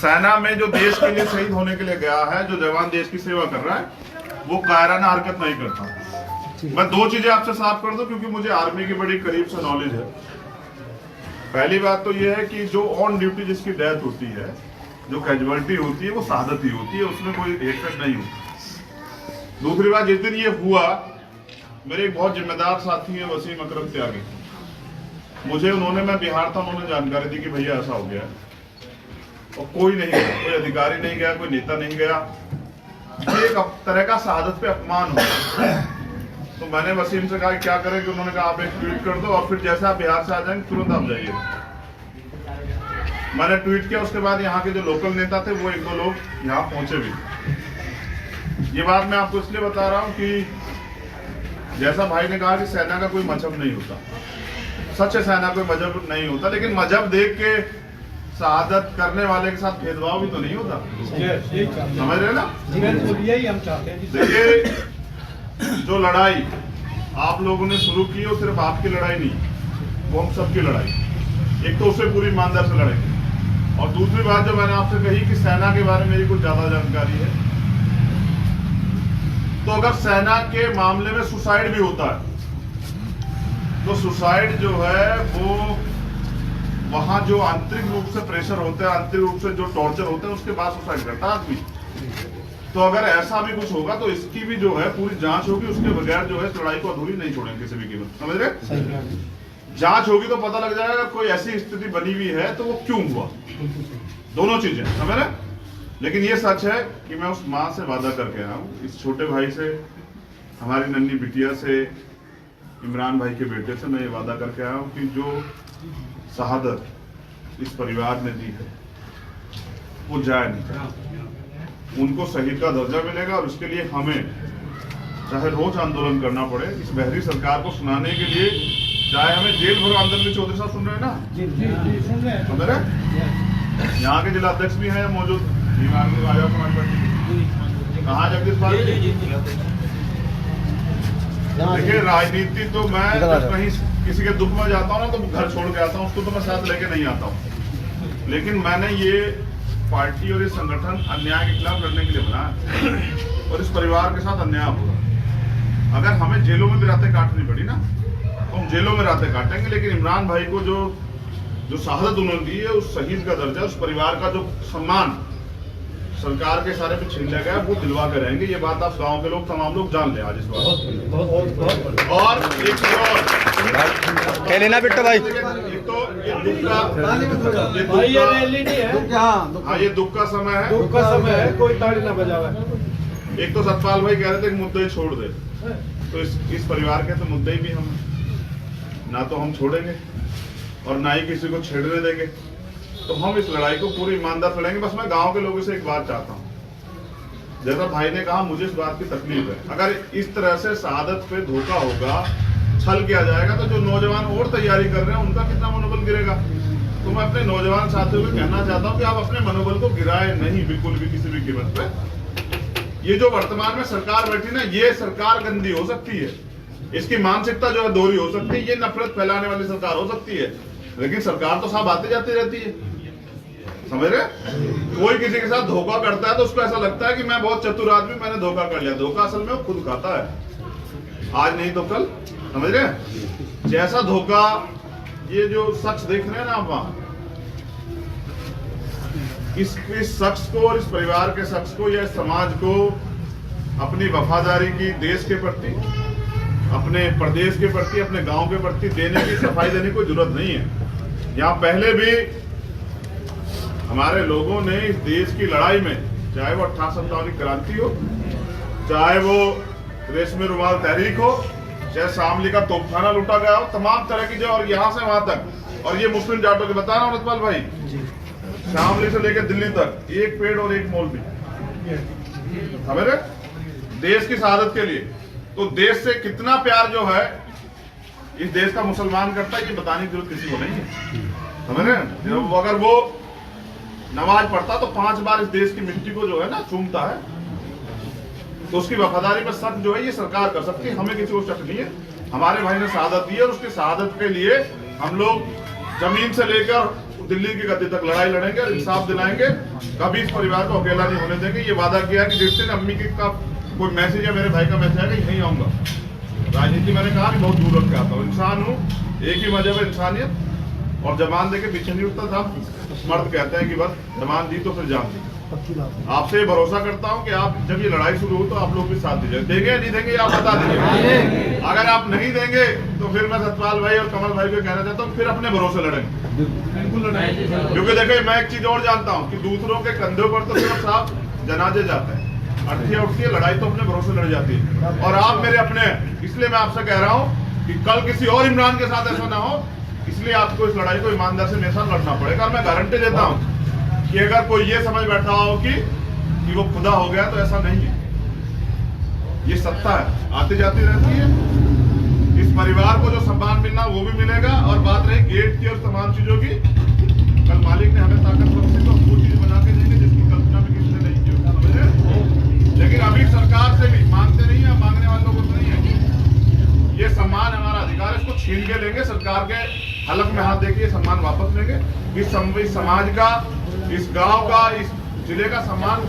सेना में जो देश के लिए शहीद होने के लिए गया है, जो जवान देश की सेवा कर रहा है, वो कायराना हरकत नहीं करता। मैं दो चीजें आपसे साफ कर दूं, क्योंकि मुझे आर्मी की बड़ी करीब से नॉलेज है। पहली बात तो ये है कि जो ऑन ड्यूटी जिसकी डेथ होती है, जो कैजुअलिटी होती है, वो शहादत ही होती है, उसमें कोई हेरफेर नहीं होती। दूसरी बात, जिस दिन ये हुआ, मेरे एक बहुत जिम्मेदार साथी है वसीम अकरम त्यागी, मुझे उन्होंने, मैं बिहार था, उन्होंने जानकारी दी कि भैया ऐसा हो गया, और कोई नहीं गया, कोई अधिकारी नहीं गया, कोई नेता नहीं गया। ये एक तरह का शहादत पे अपमान हुआ। तो मैंने वसीम से कहा कि क्या करें, कि उन्होंने कहा आप एक ट्वीट कर दो और फिर जैसे आप बिहार से आ जाएंगे तुरंत आप जाइए। मैंने ट्वीट किया, उसके बाद यहाँ के जो लोकल नेता थे वो एक दो लोग यहाँ पहुंचे भी। ये बात मैं आपको इसलिए बता रहा हूँ कि जैसा भाई ने कहा कि सेना का कोई मजहब नहीं होता, सच है, सेना कोई मजहब नहीं होता, लेकिन मजहब देख के शहादत करने वाले के साथ भेदभाव भी तो नहीं होता। समझ रहे ना? यही हम चाहते हैं। देखिए, जो लड़ाई आप लोगों ने शुरू की, वो सिर्फ आपकी लड़ाई नहीं, वो हम सबकी लड़ाई। एक तो उसे पूरी ईमानदार से लड़ेंगे, और दूसरी बात जो मैंने आपसे कही कि सेना के बारे में मेरी कुछ ज्यादा जानकारी है, तो अगर सेना के मामले में सुसाइड भी होता है, तो सुसाइड जो है वो वहां जो आंतरिक रूप से प्रेशर होता है, आंतरिक रूप से जो टॉर्चर होता है, उसके बाद सुसाइड करता है आदमी। तो अगर ऐसा भी कुछ होगा तो इसकी भी जो है पूरी जांच होगी, उसके बगैर जो है इस लड़ाई को अधूरी नहीं छोड़ेंगे किसी भी कीमत। समझ रहे? जांच होगी तो पता लग जाएगा कोई ऐसी स्थिति बनी हुई है तो वो क्यों हुआ, दोनों चीजें। समझ रहे? लेकिन ये सच है कि मैं उस माँ से वादा करके आया हूँ, इस छोटे भाई से, हमारी नन्ही बिटिया से, इमरान भाई के बेटे से मैं ये वादा करके आया हूँ कि जो शहादत इस परिवार ने दी है वो जाए नहीं, उनको शहीद का दर्जा मिलेगा, और उसके लिए हमें चाहे रोज आंदोलन करना पड़े इस बहरी सरकार को सुनाने के लिए, चाहे हमें जेल भरो आंदोलन में। चौधरी साहब सुन रहे हैं ना? जी सुन रहे हैं। समझ रहे? यहाँ के जिला अध्यक्ष भी हैं मौजूद, आजाद समाज पार्टी। कहाँ जगदीश पाल? देखिए, राजनीति तो मैं जब कहीं किसी के दुख में जाता हूँ ना, तो घर छोड़ के आता हूँ, उसको तो मैं साथ लेके नहीं आता हूँ। लेकिन मैंने ये पार्टी और ये संगठन अन्याय के खिलाफ लड़ने के लिए बनाया, और इस परिवार के साथ अन्याय होगा। अगर हमें जेलों में भी रातें काटनी पड़ी ना, तो हम जेलों में रातें काटेंगे, लेकिन इमरान भाई को जो शहादत उन्होंने दी है, उस शहीद का दर्जा, उस परिवार का जो सम्मान सरकार के सारे पे छीन लिया गया, वो दिलवा के रहेंगे। ये बात आप गांव के लोग, तमाम लोग जान लें आज इस बात। और एक कह लेना बिट्टू भाई, एक तो ये दुख का, ये दुख का समय है, दुख का समय है, कोई ताड़ी ना बजावे। एक तो सतपाल भाई कह रहे थे कि मुद्दे छोड़ दे, तो इस परिवार के तो मुद्दे भी हम ना तो हम छोड़ेंगे और ना ही किसी को छेड़ने देंगे। तो हम इस लड़ाई को पूरी ईमानदार लड़ेंगे। बस मैं गांव के लोगों से एक बात चाहता हूँ, जैसा भाई ने कहा, मुझे इस बात की तकलीफ है, अगर इस तरह से शहादत पे धोखा होगा, छल किया जाएगा, तो जो नौजवान और तैयारी कर रहे हैं उनका कितना मनोबल गिरेगा। तो मैं अपने नौजवान साथियों को कहना चाहता हूँ कि आप अपने मनोबल को गिराए नहीं, बिल्कुल भी, किसी भी कीमत पे। ये जो वर्तमान में सरकार बैठी ना, ये सरकार गंदी हो सकती है, इसकी मानसिकता जो है दोहरी हो सकती है, ये नफरत फैलाने वाली सरकार हो सकती है, लेकिन सरकार तो साफ आती जाती रहती है। समझ रहे? कोई किसी के साथ धोखा करता है तो उसको ऐसा लगता है कि मैं बहुत चतुर आदमी, मैंने धोखा कर लिया। धोखा असल में वो खुद खाता है, आज नहीं तो कल। समझ रहे? जैसा धोखा ये जो शख्स देख रहे हैं ना आप वहां, इस शख्स को और इस परिवार के शख्स को या समाज को अपनी वफादारी की देश के प्रति, अपने प्रदेश के प्रति, अपने गांव के प्रति देने की, सफाई देने की कोई जरूरत नहीं है। यहाँ पहले भी हमारे लोगों ने इस देश की लड़ाई में, चाहे वो 58 की क्रांति हो, चाहे वो रेशमी रुमाल तहरीक हो, चाहे शामली का तोपखाना लूटा गया हो, तमाम तरह की जो, और यहाँ से वहां तक, और ये मुस्लिम जाटों के बता रहा हूँ रतपाल भाई, शामली से लेकर दिल्ली तक एक पेड़ और एक मौलवी, हमारे देश की शहादत के लिए। तो देश से कितना प्यार जो है इस देश का मुसलमान करता है, ये बताने की जरूरत किसी को नहीं है। समझ रहे? अगर वो नमाज पढ़ता तो 5 बार इस देश की मिट्टी को जो है ना चूमता है, तो उसकी वफादारी पर शक जो है ये सरकार कर सकती है, हमें किसी को शक नहीं है। हमारे भाई ने शहादत दी है और उसकी शहादत के लिए हम लोग जमीन से लेकर दिल्ली की गद्दी तक लड़ाई लड़ेंगे और इंसाफ दिलाएंगे। कभी इस परिवार को अकेला नहीं होने देंगे। ये वादा किया कि जिस दिन अम्मी का कोई मैसेज है, मेरे भाई का मैसेज आएगा, यहीं आऊंगा। राजनीति मैंने कहा कि बहुत दूर रख के आता हूँ, इंसान हूँ, एक ही मजहब है इंसानियत, और जबान देके पीछे नहीं उठता था। मर्द कहते हैं कि बस जबान दी तो फिर जान दी। आपसे ये भरोसा करता हूँ कि आप जब ये लड़ाई शुरू हो तो आप लोग भी साथ दीजिए। देंगे या नहीं देंगे आप बता दीजिए। अगर आप नहीं देंगे तो फिर मैं सतपाल भाई और कमल भाई को कहना चाहता हूँ, फिर अपने भरोसे लड़ेंगे, बिल्कुल लड़ेंगे। क्योंकि देखिए मैं एक चीज और जानता हूँ कि दूसरों के कंधों पर तो सिर्फ साहब जनाजे जाते हैं, अटकियां उठती है, लड़ाई तो अपने भरोसे लड़ जाती है। और आप मेरे अपने हैं, इसलिए मैं आपसे कह रहा हूँ कि कल किसी और इमरान के साथ ऐसा ना हो, इसलिए आपको इस लड़ाई को ईमानदार से मेरे साथ लड़ना पड़ेगा। मैं गारंटी देता हूँ कि अगर कोई ये समझ बैठा हो कि वो खुदा हो गया, तो ऐसा नहीं है। ये सत्ता है, आती जाती रहती है। इस परिवार को जो सम्मान मिलना वो भी मिलेगा। और बात रही गेट की और तमाम चीजों की, कल मालिक ने हमें ताकत बख्शी तो वो चीज बना के देंगे जिसकी कल्पना भी किसी ने नहीं की, समझे। लेकिन अभी सरकार से भी मांगते नहीं है, मांगने वालों को तो नहीं है। ये सम्मान हमारा अधिकार, इसको छीन के लेंगे, सरकार के हलक में हाथ देके ये सम्मान वापस लेंगे। इस समाज का, इस गांव का, इस जिले का सम्मान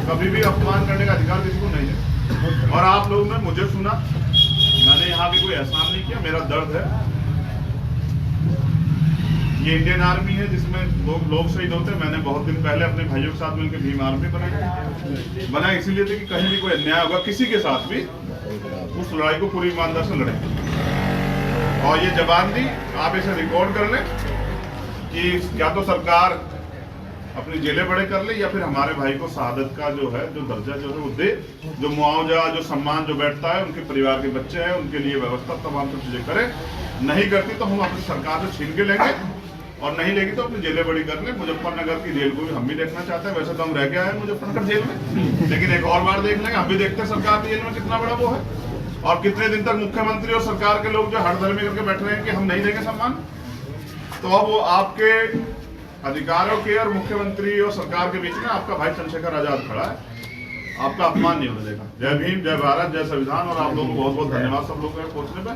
कभी भी अपमान करने का अधिकार किसी को नहीं है। और आप लोगों ने मुझे सुना, मैंने यहाँ भी कोई एहसान नहीं किया, मेरा दर्द है। ये इंडियन आर्मी है जिसमें लोग शहीद होते हैं। मैंने बहुत दिन पहले अपने भाइयों के साथ मिलकर भीम आर्मी बनाई इसीलिए थी कि कहीं भी कोई अन्याय होगा किसी के साथ भी, उस लड़ाई को पूरी ईमानदार से लड़ेंगे। और ये जबान दी, आप इसे रिकॉर्ड कर लें कि या तो सरकार अपनी जेलें बड़े कर ले, या फिर हमारे भाई को शहादत का जो है, जो दर्जा जो है वो दे, जो मुआवजा, जो सम्मान जो बैठता है, उनके परिवार के बच्चे हैं उनके लिए व्यवस्था तमाम चीजें करे। नहीं करती तो हम अपनी सरकार से छीन के लेंगे, और नहीं लेगी तो अपनी जेलें बड़ी कर ले। मुजफ्फरनगर की जेल को भी हम भी देखना चाहते हैं। वैसे तो हम रह गया है मुजफ्फरनगर जेल में, लेकिन एक और बार देख लेंगे। हम भी देखते हैं सरकार की जेल में कितना बड़ा वो है, और कितने दिन तक मुख्यमंत्री और सरकार के लोग जो हड़धर्मी करके बैठ रहे हैं कि हम नहीं देंगे सम्मान। तो अब वो आपके अधिकारों के और मुख्यमंत्री और सरकार के बीच में आपका भाई चंद्रशेखर आजाद खड़ा है। आपका अपमान नहीं होने देगा। जय भीम, जय भारत, जय संविधान। और आप लोगों को बहुत बहुत धन्यवाद सब लोगों को पहुंचने पे।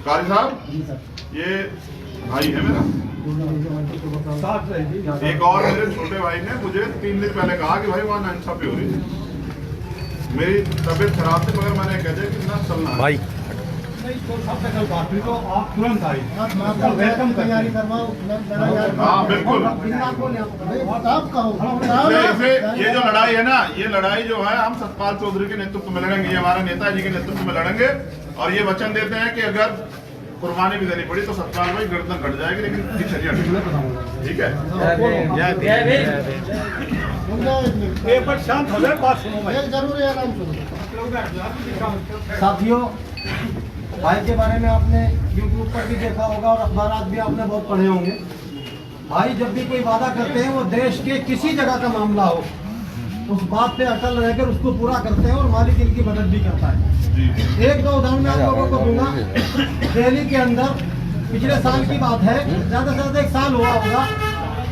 कारी साहब, ये भाई है मेरा, एक और मेरे छोटे भाई ने मुझे 3 दिन पहले कहा कि भाई वहाँ नाइंसाफी हो रही थी, मेरी तबीयत खराब थी, मगर मैंने कह दिया कि ना चलना भाई। तो आप तुरंत आए, वेलकम तैयारी करवाओ। हाँ बिल्कुल। ये जो लड़ाई है ना, ये लड़ाई जो है हम सतपाल चौधरी के नेतृत्व में लड़ेंगे, ये हमारे नेताजी के नेतृत्व में लड़ेंगे। और ये वचन देते हैं कि अगर कुर्बानी भी देनी पड़ी तो सतपाल भाई गर्दन कट जाएगी, लेकिन ठीक है। एक बार शांत हो जाए, बात सुनो भाई। जरूर आराम सुनो। साथियों, भाई के बारे में आपने YouTube पर भी देखा होगा और अखबारात भी आपने बहुत पढ़े होंगे। भाई जब भी कोई वादा करते हैं, वो देश के किसी जगह का मामला हो, उस बात पे अटल रहकर उसको पूरा करते हैं, और मालिक इनकी मदद भी करता है। एक दो उदाहरण मैं आप लोगों को दूंगा। दिल्ली के अंदर पिछले साल की बात है, ज्यादा से ज्यादा 1 साल हुआ होगा,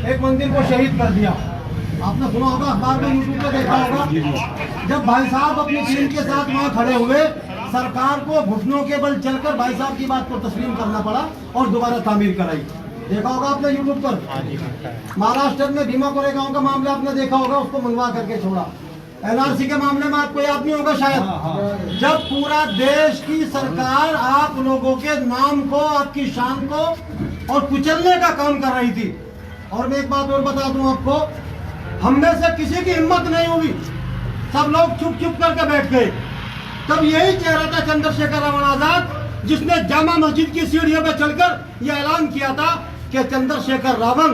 एक मंदिर को शहीद कर दिया। आपने सुना होगा, अखबार में, यूट्यूब पे देखा होगा। जब भाई साहब अपनी टीम के साथ वहाँ खड़े हुए, सरकार को घुटनों के बल चलकर भाई साहब की बात को तस्लीम करना पड़ा और दोबारा तामीर कराई। देखा होगा आपने यूट्यूब पर। महाराष्ट्र में भीमा कोरेगांव का मामला आपने देखा होगा, उसको मंगवा करके छोड़ा। एनआरसी के मामले में आपको याद नहीं होगा शायद, जब पूरा देश की सरकार आप लोगों के नाम को, आपकी शान को और कुचलने का काम कर रही थी। और मैं एक बात और बता दूं आपको, हम में से किसी की हिम्मत नहीं हुई, सब लोग चुप चुप करके बैठ गए। तब यही चेहरा था चंद्रशेखर रावण आजाद, जिसने जामा मस्जिद की सीढ़ियों पर चढ़कर यह ऐलान किया था कि चंद्रशेखर रावण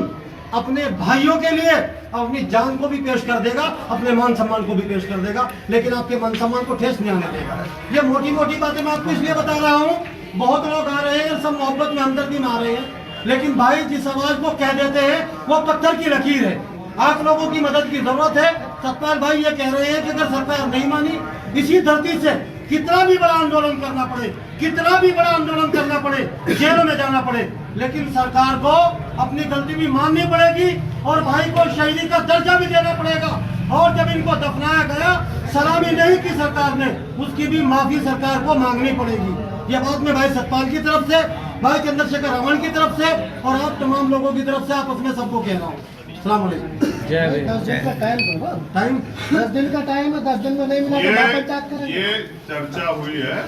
अपने भाइयों के लिए अपनी जान को भी पेश कर देगा, अपने मान सम्मान को भी पेश कर देगा, लेकिन आपके मान सम्मान को ठेस नहीं आने देगा। ये मोटी मोटी बातें मैं आपको इसलिए बता रहा हूँ, बहुत लोग आ रहे हैं, सब मोहब्बत में हमदर्दी में आ रहे हैं, लेकिन भाई जिस आवाज को कह देते हैं वो पत्थर की लकीर है। आप लोगों की मदद की जरूरत है। सतपाल भाई ये कह रहे हैं कि अगर सरकार नहीं मानी, इसी धरती से कितना भी बड़ा आंदोलन करना पड़े, कितना भी बड़ा आंदोलन करना पड़े, जेलों में जाना पड़े, लेकिन सरकार को अपनी गलती भी माननी पड़ेगी और भाई को शहीदी का दर्जा भी देना पड़ेगा। और जब इनको दफनाया गया, सलामी नहीं की सरकार ने, उसकी भी माफी सरकार को मांगनी पड़ेगी। ये बात मैं भाई सतपाल की तरफ से भाई चंद्रशेखर रावण की तरफ से और आप तमाम लोगों की तरफ से आपस में सबको कह रहा हूँ अस्सलाम वालेकुम। 10 दिन का टाइम दो, टाइम 10 दिन का टाइम है, 10 दिन में नहीं मिला तो महापंचायत करेंगे। ये चर्चा हुई है।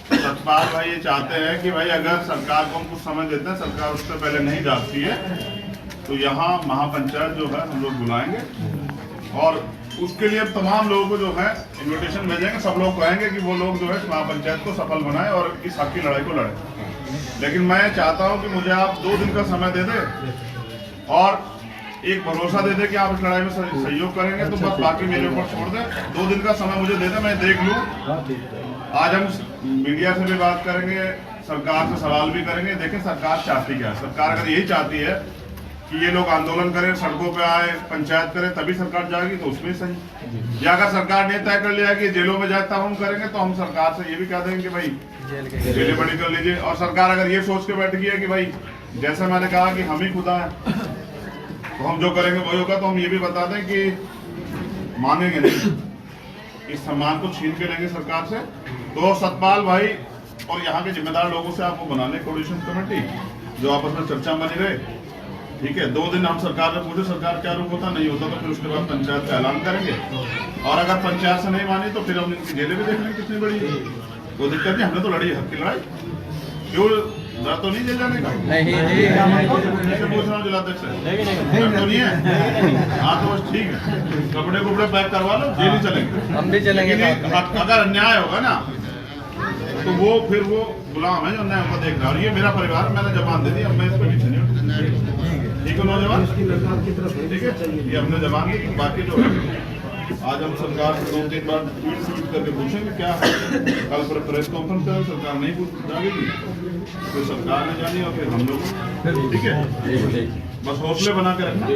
सतपाल भाई ये चाहते हैं कि भाई अगर सरकार को हम कुछ समय देते हैं, सरकार उससे पहले नहीं जाती है, तो यहाँ महापंचायत जो है हम लोग बुलाएंगे और उसके लिए तमाम लोगों को जो है इन्विटेशन भेजेंगे। सब लोग कहेंगे कि वो लोग जो है महापंचायत को सफल बनाए और इस हक की लड़ाई को लड़े। लेकिन मैं चाहता हूँ कि मुझे आप 2 दिन का समय दे दें और एक भरोसा दे दे कि आप इस लड़ाई में सहयोग करेंगे, तो बस बाकी मेरे ऊपर छोड़ दें। 2 दिन का समय मुझे दे दें, मैं देख लूँ। आज हम मीडिया से भी बात करेंगे, सरकार से सवाल भी करेंगे। देखें सरकार चाहती क्या है। सरकार अगर यही चाहती है कि ये लोग आंदोलन करें, सड़कों पे आए, पंचायत करें, तभी सरकार जाएगी, तो उसमें सही। या अगर सरकार ने तय कर लिया कि जेलों में जाए तब हम करेंगे, तो हम सरकार से ये भी कह देंगे कि भाई जेलें बड़ी कर लीजिए। और सरकार अगर ये सोच के बैठ गई है कि भाई जैसे मैंने कहा कि हम ही खुदा है, तो हम जो करेंगे वही होगा, तो हम ये भी बता दें कि मानेंगे नहीं, इस सम्मान को छीन के लेंगे सरकार से। तो सतपाल भाई और यहाँ के जिम्मेदार लोगों से आपको बना लें कोऑर्डिनेशन कमेटी, जो आपस में चर्चा बनी रहे। ठीक है, 2 दिन हम सरकार में पूछे सरकार क्या रूप होता, नहीं होता तो फिर उसके बाद पंचायत का ऐलान करेंगे। और अगर पंचायत से नहीं मानी तो फिर हम इनकी जेलें भी देख लेंगे कितनी बड़ी है। कोई दिक्कत नहीं, हमने तो लड़ी हक की लड़ाई, क्यों डर तो नहीं जेल जाने का? नहीं पूछ रहा हूँ जिलाध्यक्ष से, डर तो नहीं है? हाँ तो बस ठीक है, कपड़े कुपड़े पैक करवा लो, जेल ही चलेंगे। हम भी चलेंगे। अगर अन्याय होगा ना तो वो फिर वो गुलाम है जो अन्याय को देख रहा है। और ये मेरा परिवार, मैंने जबान दे दी, अब मैं इस पर पीछे नहीं हूँ। ठीक है नौजवान, ठीक है, ये हमने जबान दी। बाकी जो है आज हम सरकार से 2-3 बार ट्वीट करके पूछेंगे क्या है। कल पर प्रेस कॉन्फ्रेंस करें, सरकार नहीं पूछ जाएगी, फिर सरकार ने जानी और फिर हम लोग। ठीक है, बस हौसले बना के रखना।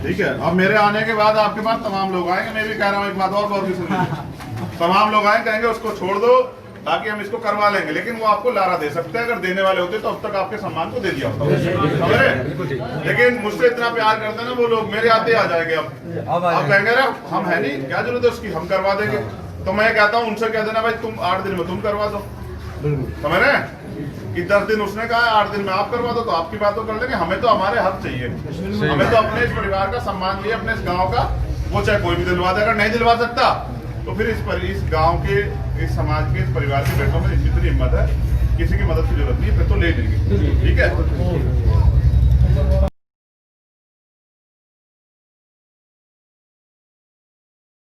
ठीक है, अब मेरे आने के बाद आपके पास तमाम लोग आएंगे। मैं भी कह रहा हूँ एक बात और गौर की सुनिए, तमाम लोग आए कहेंगे उसको छोड़ दो ताकि हम इसको करवा लेंगे, लेकिन वो आपको लारा दे सकते हैं। अगर देने वाले होते तो अब तक आपके सम्मान को दे दिया होता, समझ रहे? लेकिन मुझसे इतना प्यार करते हैं ना वो लोग, मेरे आते आ जाएंगे। अब कहेंगे ना हम है नहीं, क्या जरूरत है उसकी, हम करवा देंगे। तो मैं कहता हूँ उनसे कह देना भाई तुम 8 दिन में तुम करवा दो, समझ रहे कि 10 दिन उसने कहा 8 दिन में आप करवा दो, तो आपकी बात तो कर लेंगे। हमें तो हमारे हक चाहिए, हमें तो अपने इस परिवार का सम्मान चाहिए, अपने इस गाँव का। वो चाहे कोई भी दिलवा दे, अगर नहीं दिलवा सकता तो फिर इस गांव के, इस समाज के, इस परिवार के बेटों में इतनी हिम्मत है, किसी की मदद की जरूरत नहीं है, फिर तो ले लेंगे। ठीक है।